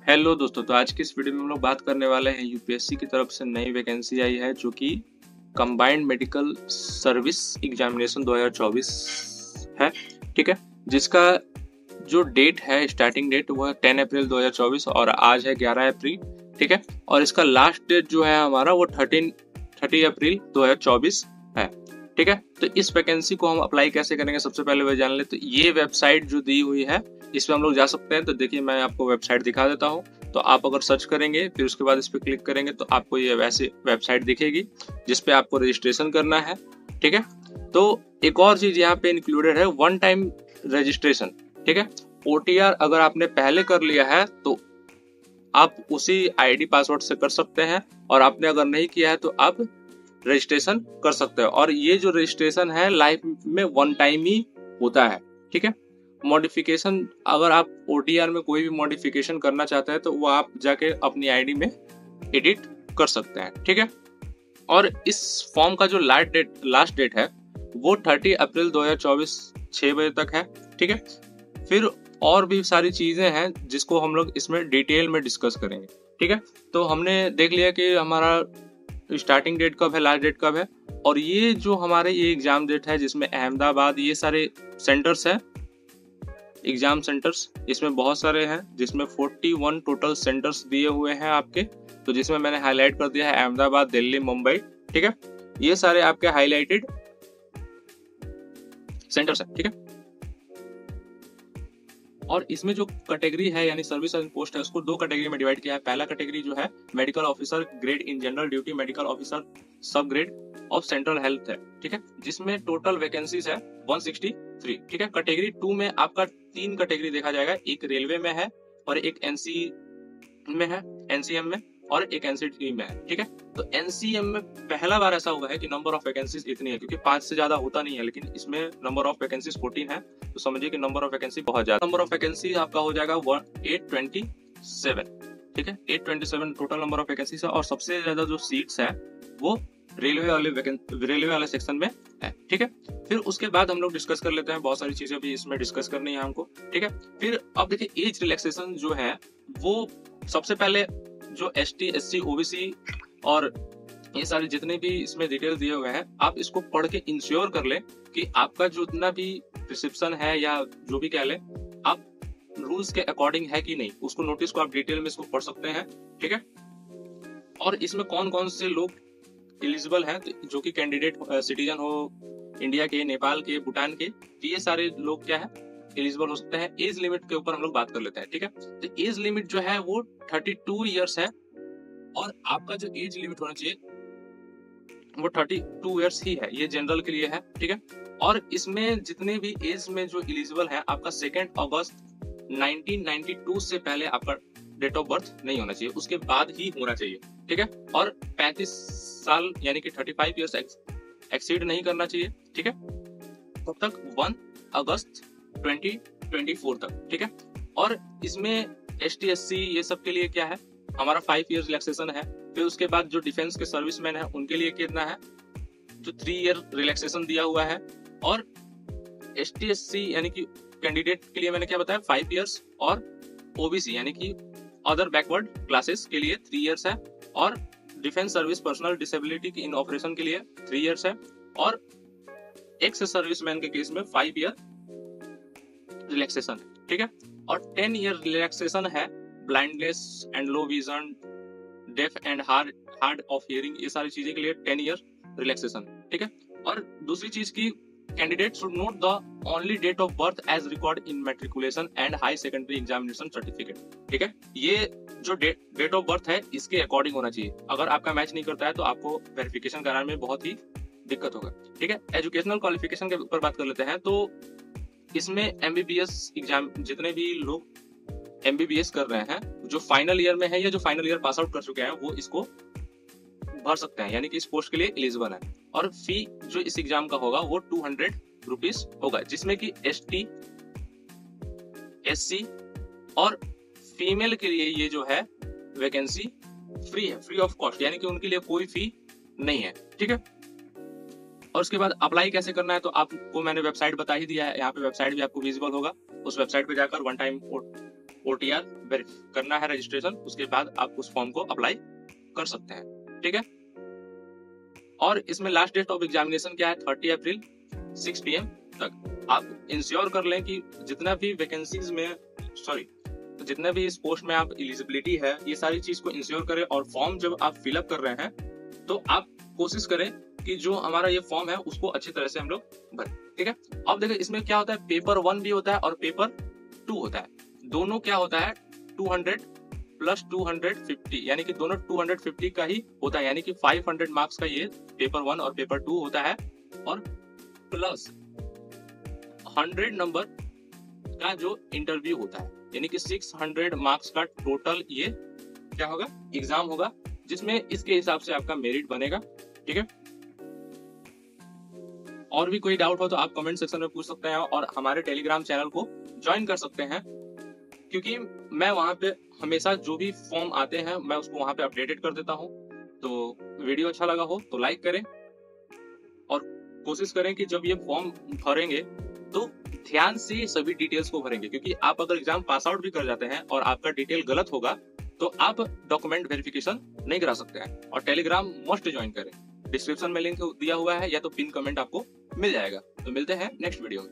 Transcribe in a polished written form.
Hello दोस्तों, तो आज की इस वीडियो में हम लोग बात करने वाले हैं यूपीएससी की तरफ से नई वैकेंसी आई है जो कि कंबाइंड मेडिकल सर्विस एग्जामिनेशन 2024 है। ठीक है, जिसका जो डेट है, स्टार्टिंग डेट, वह 10 अप्रैल 2024 और आज है 11 अप्रैल। ठीक है, और इसका लास्ट डेट जो है हमारा वो 30 अप्रैल 2024 है। ठीक है, तो इस वैकेंसी को हम अप्लाई कैसे करेंगे सबसे पहले वह जान ले। तो ये वेबसाइट जो दी हुई है इसमें हम लोग जा सकते हैं। तो देखिए, मैं आपको वेबसाइट दिखा देता हूँ। तो आप अगर सर्च करेंगे फिर उसके बाद इस पर क्लिक करेंगे तो आपको ये वैसे वेबसाइट दिखेगी जिसपे आपको रजिस्ट्रेशन करना है। ठीक है, तो एक और चीज यहाँ पे इंक्लूडेड है, वन टाइम रजिस्ट्रेशन। ठीक है, ओटीआर अगर आपने पहले कर लिया है तो आप उसी आईडी पासवर्ड से कर सकते हैं, और आपने अगर नहीं किया है तो आप रजिस्ट्रेशन कर सकते हो। और ये जो रजिस्ट्रेशन है लाइफ में वन टाइम ही होता है। ठीक है, मॉडिफिकेशन अगर आप ओटीआर में कोई भी मॉडिफिकेशन करना चाहते हैं तो वो आप जाके अपनी आईडी में एडिट कर सकते हैं। ठीक है, और इस फॉर्म का जो लास्ट डेट है वो 30 अप्रैल 2024 6 बजे तक है। ठीक है, फिर और भी सारी चीजें हैं जिसको हम लोग इसमें डिटेल में डिस्कस करेंगे। ठीक है, तो हमने देख लिया कि हमारा स्टार्टिंग डेट कब है, लास्ट डेट कब है, और ये जो हमारे ये एग्जाम डेट है जिसमें अहमदाबाद, ये सारे सेंटर्स है, एग्जाम सेंटर्स इसमें बहुत सारे हैं, जिसमें 41 टोटल सेंटर्स दिए हुए हैं आपके। तो जिसमें मैंने हाईलाइट कर दिया है अहमदाबाद, दिल्ली, मुंबई। ठीक है, ये सारे आपके हाईलाइटेड सेंटर्स हैं। ठीक है, और इसमें जो कैटेगरी है यानी सर्विस एंड पोस्ट है उसको दो कैटेगरी में डिवाइड किया है। पहला कैटेगरी जो है medical officer grade in general duty, medical officer सब ग्रेड ऑफ सेंट्रल हेल्थ है। ठीक है, जिसमें टोटल वैकेंसीज है 163। ठीक है, कैटेगरी 2 में आपका 3 कैटेगरी देखा जाएगा, एक रेलवे में है और एक एनसी में है, एनसीएम में, और एक एनसीटी में है। ठीक है, तो एनसीएम में पहला बार ऐसा हुआ है कि नंबर ऑफ वैकेंसीज इतनी है, क्योंकि 5 से ज्यादा होता नहीं है, लेकिन इसमें नंबर ऑफ वैकेंसीज 14 है। तो समझिए कि नंबर ऑफ वैकेंसी बहुत ज्यादा। नंबर ऑफ वैकेंसी आपका हो जाएगा 827। ठीक है, 827 टोटल नंबर ऑफ वैकेंसीज है, और सबसे ज्यादा जो सीट्स है वो रेलवे वाले सेक्शन में है। ठीक है, फिर उसके बाद हम लोग डिस्कस कर लेते हैं, बहुत सारी चीजें भी इसमें डिस्कस करनी है हमको। ठीक है, फिर अब देखिए एज रिलैक्सेशन जो है वो सबसे पहले जो एसटी, एससी, ओबीसी और ये सारे जितने भी इसमें डिटेल दिए हुए हैं, आप इसको पढ़ के इंश्योर कर ले कि आपका जो इतना भी प्रिस्क्रिप्शन है या जो भी कह ले, आप रूल्स के अकॉर्डिंग है कि नहीं, उसको नोटिस को आप डिटेल में इसको पढ़ सकते हैं। ठीक है, और इसमें कौन कौन से लोग एलिजिबल हैं, तो जो कि कैंडिडेट सिटीजन हो इंडिया के, नेपाल के, भूटान के, तो ये सारे लोग क्या है एलिजिबल हो सकते हैं। एज लिमिट के ऊपर हम लोग बात कर लेते हैं। ठीक है, तो एज लिमिट जो है वो 32 ईयर्स है, और आपका जो एज लिमिट होना चाहिए वो 32 ईयर्स ही है, ये जनरल के लिए है। ठीक है, और इसमें जितने भी एज में जो एलिजिबल है, आपका 2 अगस्त 1992 से पहले आपका डेट ऑफ बर्थ नहीं होना चाहिए, उसके बाद ही होना चाहिए। ठीक है, और 35 साल यानी कि 35 ईयर्स एक्सीड नहीं करना चाहिए। ठीक है, तब तक 1 अगस्त 2024 तक। ठीक है, और इसमें एसटी, एससी ये सब के लिए क्या है, हमारा 5 ईयर्स रिलैक्सेशन है। फिर उसके बाद जो डिफेंस के सर्विसमैन है उनके लिए कितना है, जो 3 ईयर रिलैक्सेशन दिया हुआ है। और एसटी, एससी यानी कि कैंडिडेट के लिए मैंने क्या बताया, 5 ईयर्स, और ओबीसी यानी कि अदर बैकवर्ड क्लासेस के लिए 3 ईयर्स है, और डिफेंस सर्विस पर्सनल डिसेबिलिटी की इन ऑपरेशन के लिए 3 ईयर्स है, और एक्स सर्विसमैन के केस में 5 ईयर रिलैक्सेशन। ठीक है, और 10 ईयर रिलैक्सेशन है blindness and low vision, deaf and hard of hearing, ये सारी चीजें के लिए 10 ईयर रिलैक्सेशन। ठीक है, और दूसरी चीज की candidate should note the only date of birth age record in matriculation and high secondary examination certificate. ठीक है, ये जो डेट ऑफ बर्थ है इसके अकॉर्डिंग होना चाहिए। अगर आपका मैच नहीं करता है तो आपको वेरिफिकेशन कराने में बहुत ही दिक्कत होगा। ठीक है, एजुकेशनल क्वालिफिकेशन के ऊपर बात कर लेते हैं। तो इसमें एमबीबीएस एग्जाम, जितने भी लोग एमबीबीएस कर रहे हैं, जो फाइनल ईयर में है या जो फाइनल ईयर पास आउट कर चुके हैं, वो इसको भर सकते हैं, यानी कि इस पोस्ट के लिए एलिजिबल है। और फी जो इस एग्जाम का होगा वो 200 रुपीज होगा, जिसमें कि एसटी, एससी और फीमेल के लिए ये जो है वैकेंसी फ्री है, फ्री ऑफ कॉस्ट, यानी कि उनके लिए कोई फी नहीं है। ठीक है, और उसके बाद अप्लाई कैसे करना है तो आपको मैंने वेबसाइट बता ही दिया है, यहाँ पे वेबसाइट भी आपको विजिबल होगा। उस वेबसाइट पे जाकर वन टाइम OTR करना है रजिस्ट्रेशन, उसके बाद आप उस फॉर्म को अप्लाई कर सकते हैं, ठीक है। और इसमें लास्ट डेट ऑफ एग्जामिनेशन क्या है, 30 अप्रैल 6 PM तक। आप इंश्योर कर लें कि जितना भी वैकेंसीज में जितने भी इस पोस्ट में आप एलिजिबिलिटी है, ये सारी चीज को इंश्योर करें। और फॉर्म जब आप फिलअप कर रहे हैं तो आप कोशिश करें कि जो हमारा ये फॉर्म है उसको अच्छी तरह से हम लोग भरें, ठीक है। अब देखिए इसमें क्या होता है, पेपर 1 भी होता है और पेपर 2 होता है। दोनों क्या होता है 200 प्लस 250, यानी कि दोनों 250 का ही होता है, यानी कि 500 मार्क्स का ये पेपर 1 और पेपर 2 होता है। और प्लस 100 नंबर का जो इंटरव्यू होता है, यानी कि 600 मार्क्स का टोटल ये क्या होगा, एग्जाम होगा, जिसमें इसके हिसाब से आपका मेरिट बनेगा, ठीक है। और भी कोई डाउट हो तो आप कमेंट सेक्शन में पूछ सकते हैं और हमारे टेलीग्राम चैनल को ज्वाइन कर सकते हैं, क्योंकि मैं वहां पे हमेशा जो भी फॉर्म आते हैं मैं उसको वहां पे अपडेटेड कर देता हूं। तो वीडियो अच्छा लगा हो तो लाइक करें और कोशिश करें कि जब ये फॉर्म भरेंगे तो ध्यान से सभी डिटेल्स को भरेंगे, क्योंकि आप अगर एग्जाम पास आउट भी कर जाते हैं और आपका डिटेल गलत होगा तो आप डॉक्यूमेंट वेरिफिकेशन नहीं करा सकते हैं। और टेलीग्राम मस्ट ज्वाइन करें, डिस्क्रिप्शन में लिंक दिया हुआ है या तो पिन कमेंट आपको मिल जाएगा। तो मिलते हैं नेक्स्ट वीडियो में।